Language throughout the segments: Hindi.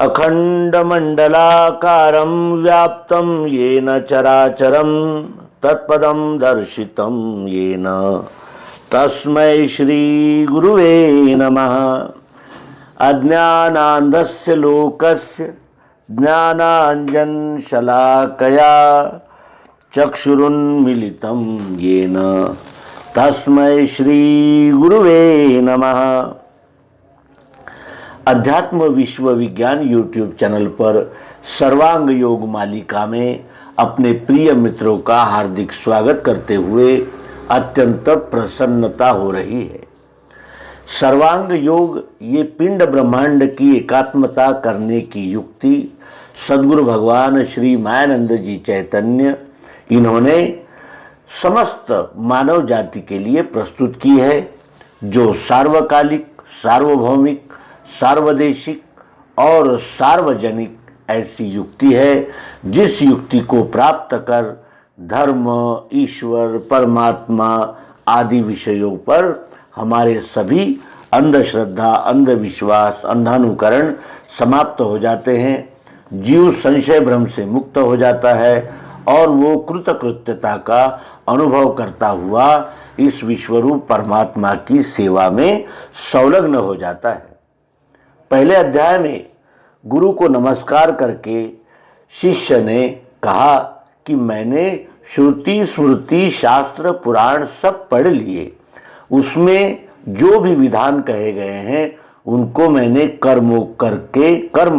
अखंडमंडलाकारं व्याप्तं येन चराचरं तत्पदं दर्शितं येन तस्मै श्री गुरुवे नमः। अज्ञानान्धस्य लोकस्य ज्ञानाञ्जनशलाकया चक्षुरुन्मीलितं येन तस्मै श्री गुरुवे नमः। अध्यात्म विश्व विज्ञान यूट्यूब चैनल पर सर्वांग योग मालिका में अपने प्रिय मित्रों का हार्दिक स्वागत करते हुए अत्यंत प्रसन्नता हो रही है। सर्वांग योग ये पिंड ब्रह्मांड की एकात्मता करने की युक्ति सद्गुरु भगवान श्री मायानंद जी चैतन्य इन्होंने समस्त मानव जाति के लिए प्रस्तुत की है, जो सार्वकालिक, सार्वभौमिक, सार्वदेशिक और सार्वजनिक ऐसी युक्ति है, जिस युक्ति को प्राप्त कर धर्म, ईश्वर, परमात्मा आदि विषयों पर हमारे सभी अंधश्रद्धा, अंधविश्वास, अंधानुकरण समाप्त हो जाते हैं। जीव संशय भ्रम से मुक्त हो जाता है और वो कृतकृत्यता का अनुभव करता हुआ इस विश्वरूप परमात्मा की सेवा में संलग्न हो जाता है। पहले अध्याय में गुरु को नमस्कार करके शिष्य ने कहा कि मैंने श्रुति, स्मृति, शास्त्र, पुराण सब पढ़ लिए, उसमें जो भी विधान कहे गए हैं उनको मैंने कर्म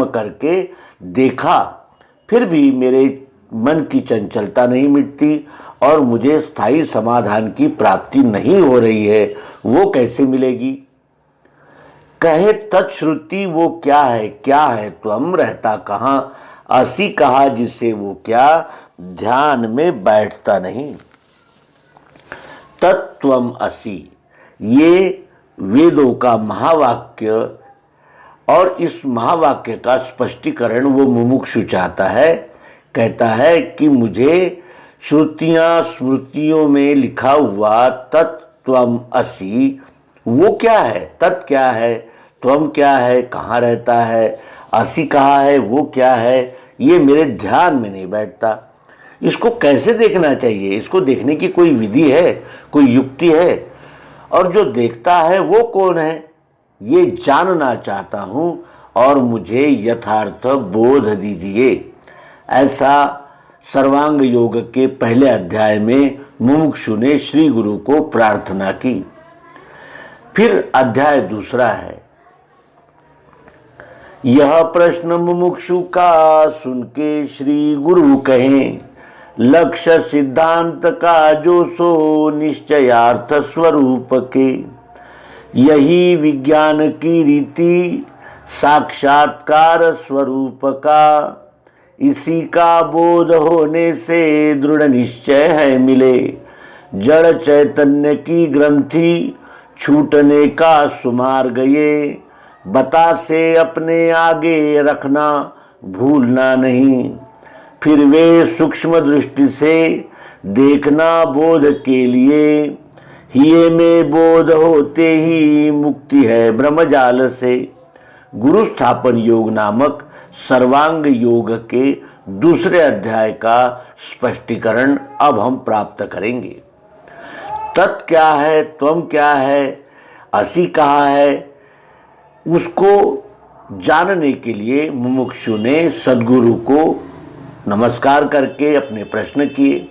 करके देखा, फिर भी मेरे मन की चंचलता नहीं मिटती और मुझे स्थायी समाधान की प्राप्ति नहीं हो रही है। वो कैसे मिलेगी? कहे तत्श्रुति वो क्या है त्वम रहता कहाँ, असी कहा जिसे वो क्या ध्यान में बैठता नहीं। तत्त्वम असी ये वेदों का महावाक्य, और इस महावाक्य का स्पष्टीकरण वो मुमुक्षु चाहता है। कहता है कि मुझे श्रुतियां स्मृतियों में लिखा हुआ तत्त्वम असी वो क्या है, तत् क्या है, त्वम क्या है, कहाँ रहता है, असी कहाँ है, वो क्या है, ये मेरे ध्यान में नहीं बैठता। इसको कैसे देखना चाहिए? इसको देखने की कोई विधि है, कोई युक्ति है? और जो देखता है वो कौन है, ये जानना चाहता हूँ और मुझे यथार्थ बोध दीजिए। ऐसा सर्वांग योग के पहले अध्याय में मुमुक्षु ने श्री गुरु को प्रार्थना की। फिर अध्याय दूसरा है। यह प्रश्न मुमुक्षु का सुन के श्री गुरु कहें, लक्ष्य सिद्धांत का जो सो निश्चयार्थ स्वरूप के, यही विज्ञान की रीति साक्षात्कार स्वरूप का, इसी का बोध होने से दृढ़ निश्चय है मिले, जड़ चैतन्य की ग्रंथि छूटने का सुमार गए, बता से अपने आगे रखना भूलना नहीं, फिर वे सूक्ष्म दृष्टि से देखना बोध के लिए, हिये में बोध होते ही मुक्ति है ब्रह्मजाल से। गुरु स्थापन योग नामक सर्वांग योग के दूसरे अध्याय का स्पष्टीकरण अब हम प्राप्त करेंगे। तत् क्या है, त्वम क्या है, असी कहाँ है, उसको जानने के लिए मुमुक्षु ने सद्गुरु को नमस्कार करके अपने प्रश्न किए।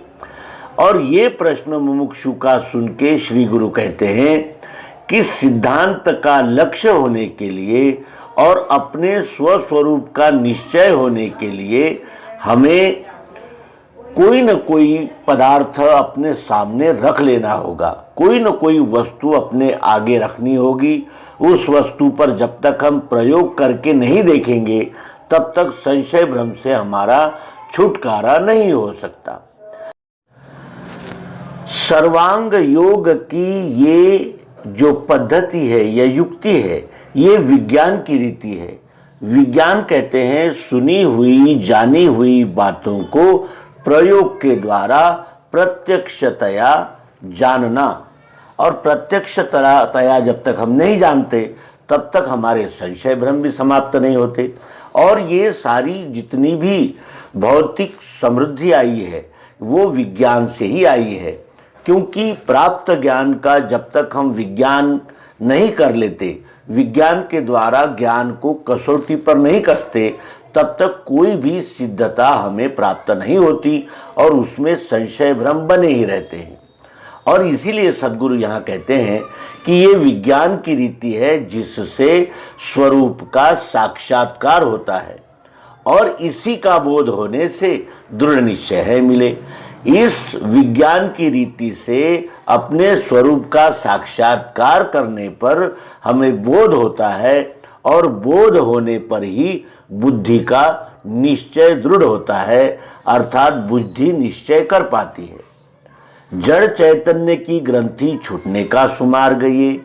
और ये प्रश्न मुमुक्षु का सुन के श्री गुरु कहते हैं कि सिद्धांत का लक्ष्य होने के लिए और अपने स्वस्वरूप का निश्चय होने के लिए हमें कोई न कोई पदार्थ अपने सामने रख लेना होगा, कोई न कोई वस्तु अपने आगे रखनी होगी। उस वस्तु पर जब तक हम प्रयोग करके नहीं देखेंगे तब तक संशय भ्रम से हमारा छुटकारा नहीं हो सकता। सर्वांग योग की ये जो पद्धति है, यह युक्ति है, ये विज्ञान की रीति है। विज्ञान कहते हैं सुनी हुई, जानी हुई बातों को प्रयोग के द्वारा प्रत्यक्षतया जानना। और प्रत्यक्षतया जब तक हम नहीं जानते तब तक हमारे संशय भ्रम भी समाप्त नहीं होते। और ये सारी जितनी भी भौतिक समृद्धि आई है वो विज्ञान से ही आई है, क्योंकि प्राप्त ज्ञान का जब तक हम विज्ञान नहीं कर लेते, विज्ञान के द्वारा ज्ञान को कसौटी पर नहीं कसते, तब तक कोई भी सिद्धता हमें प्राप्त नहीं होती और उसमें संशय भ्रम बने ही रहते हैं। और इसीलिए सद्गुरु यहाँ कहते हैं कि ये विज्ञान की रीति है जिससे स्वरूप का साक्षात्कार होता है और इसी का बोध होने से दृढ़ निश्चय है मिले। इस विज्ञान की रीति से अपने स्वरूप का साक्षात्कार करने पर हमें बोध होता है और बोध होने पर ही बुद्धि का निश्चय दृढ़ होता है, अर्थात बुद्धि निश्चय कर पाती है। जड़ चैतन्य की ग्रंथि छूटने का सुमार्ग ये।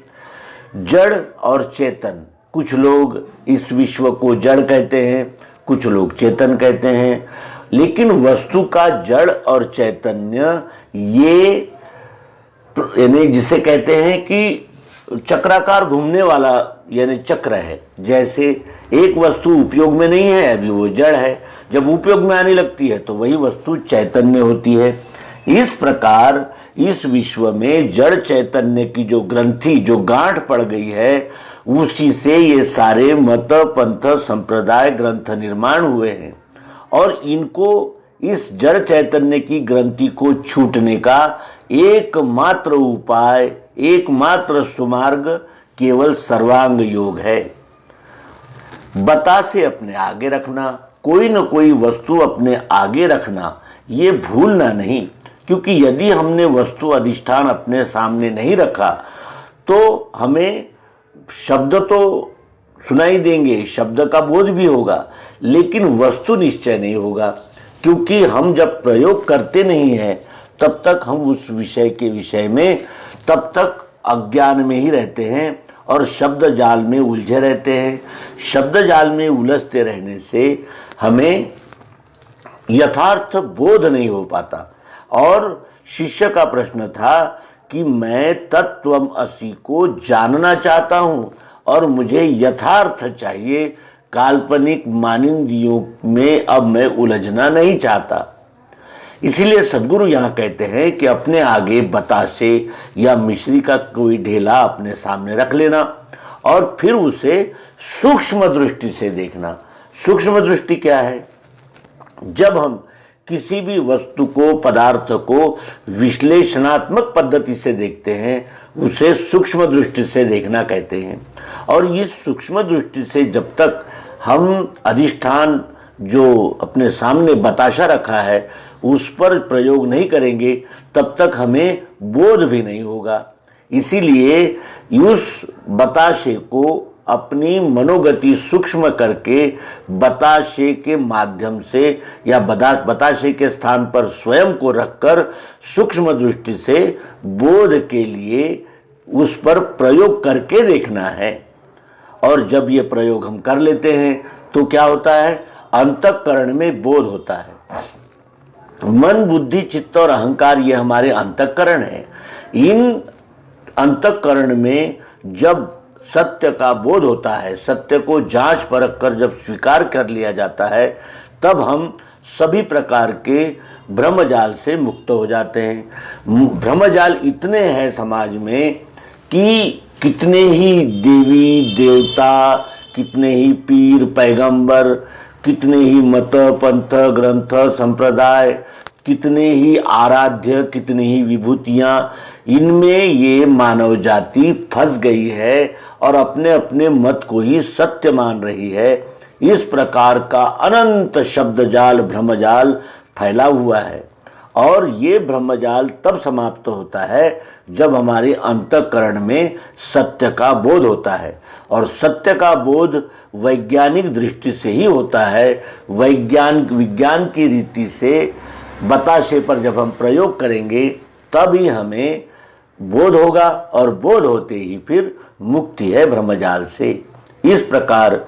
जड़ और चेतन, कुछ लोग इस विश्व को जड़ कहते हैं, कुछ लोग चेतन कहते हैं, लेकिन वस्तु का जड़ और चैतन्य ये यानी जिसे कहते हैं कि चक्राकार घूमने वाला यानी चक्र है। जैसे एक वस्तु उपयोग में नहीं है अभी वो जड़ है, जब उपयोग में आने लगती है तो वही वस्तु चैतन्य होती है। इस प्रकार इस विश्व में जड़ चैतन्य की जो ग्रंथि जो गांठ पड़ गई है उसी से ये सारे मत पंथ संप्रदाय ग्रंथ निर्माण हुए हैं और इनको इस जड़ चैतन्य की ग्रंथि को छूटने का एकमात्र उपाय एकमात्र सुमार्ग केवल सर्वांग योग है। बतासे अपने आगे रखना, कोई न कोई वस्तु अपने आगे रखना, ये भूलना नहीं, क्योंकि यदि हमने वस्तु अधिष्ठान अपने सामने नहीं रखा तो हमें शब्द तो सुनाई देंगे, शब्द का बोध भी होगा, लेकिन वस्तु निश्चय नहीं होगा, क्योंकि हम जब प्रयोग करते नहीं हैं तब तक हम उस विषय के विषय में तब तक अज्ञान में ही रहते हैं और शब्द जाल में उलझे रहते हैं। शब्द जाल में उलझते रहने से हमें यथार्थ बोध नहीं हो पाता। और शिष्य का प्रश्न था कि मैं तत्त्वम असि को जानना चाहता हूँ और मुझे यथार्थ चाहिए, काल्पनिक मानिंदियों में अब मैं उलझना नहीं चाहता। इसीलिए सद्गुरु यहाँ कहते हैं कि अपने आगे बतासे या मिश्री का कोई ढेला अपने सामने रख लेना और फिर उसे सूक्ष्म दृष्टि से देखना। सूक्ष्म दृष्टि क्या है? जब हम किसी भी वस्तु को पदार्थ को विश्लेषणात्मक पद्धति से देखते हैं उसे सूक्ष्म दृष्टि से देखना कहते हैं। और इस सूक्ष्म दृष्टि से जब तक हम अधिष्ठान जो अपने सामने बताशा रखा है उस पर प्रयोग नहीं करेंगे तब तक हमें बोध भी नहीं होगा। इसीलिए उस बताशे को अपनी मनोगति सूक्ष्म करके बताशे के माध्यम से या बताशे के स्थान पर स्वयं को रखकर सूक्ष्म दृष्टि से बोध के लिए उस पर प्रयोग करके देखना है। और जब ये प्रयोग हम कर लेते हैं तो क्या होता है? अंतःकरण में बोध होता है। मन बुद्धि चित्त और अहंकार ये हमारे अंतःकरण है। इन अंतःकरण में जब सत्य का बोध होता है, सत्य को जांच परख कर जब स्वीकार कर लिया जाता है तब हम सभी प्रकार के भ्रमजाल से मुक्त हो जाते हैं। भ्रमजाल इतने हैं समाज में कि कितने ही देवी देवता, कितने ही पीर पैगंबर, कितने ही मत पंथ ग्रंथ संप्रदाय, कितने ही आराध्य, कितनी ही विभूतियाँ, इनमें ये मानव जाति फंस गई है और अपने अपने मत को ही सत्य मान रही है। इस प्रकार का अनंत शब्दजाल भ्रमजाल फैला हुआ है और ये ब्रह्मजाल तब समाप्त होता है जब हमारे अंतःकरण में सत्य का बोध होता है। और सत्य का बोध वैज्ञानिक दृष्टि से ही होता है। विज्ञान की रीति से बताशे पर जब हम प्रयोग करेंगे तब ही हमें बोध होगा और बोध होते ही फिर मुक्ति है ब्रह्मजाल से। इस प्रकार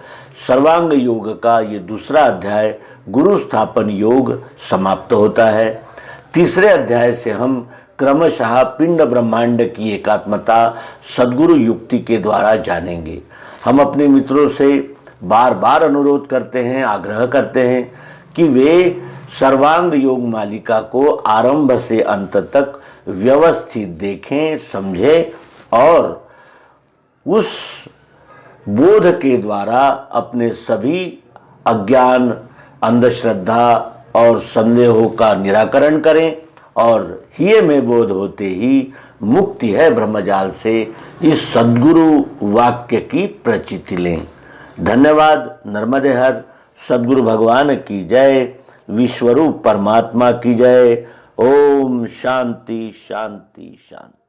सर्वांग योग का ये दूसरा अध्याय गुरु स्थापन योग समाप्त होता है। तीसरे अध्याय से हम क्रमशः पिंड ब्रह्मांड की एकात्मता सद्गुरु युक्ति के द्वारा जानेंगे। हम अपने मित्रों से बार बार अनुरोध करते हैं, आग्रह करते हैं कि वे सर्वांग योग मालिका को आरंभ से अंत तक व्यवस्थित देखें, समझें और उस बोध के द्वारा अपने सभी अज्ञान, अंधश्रद्धा और संदेहों का निराकरण करें और हिये में बोध होते ही मुक्ति है ब्रह्मजाल से, इस सद्गुरु वाक्य की प्रचिति लें। धन्यवाद। नर्मदे हर। सद्गुरु भगवान की जय। विश्वरूप परमात्मा की जय। ओम शांति शांति शांति।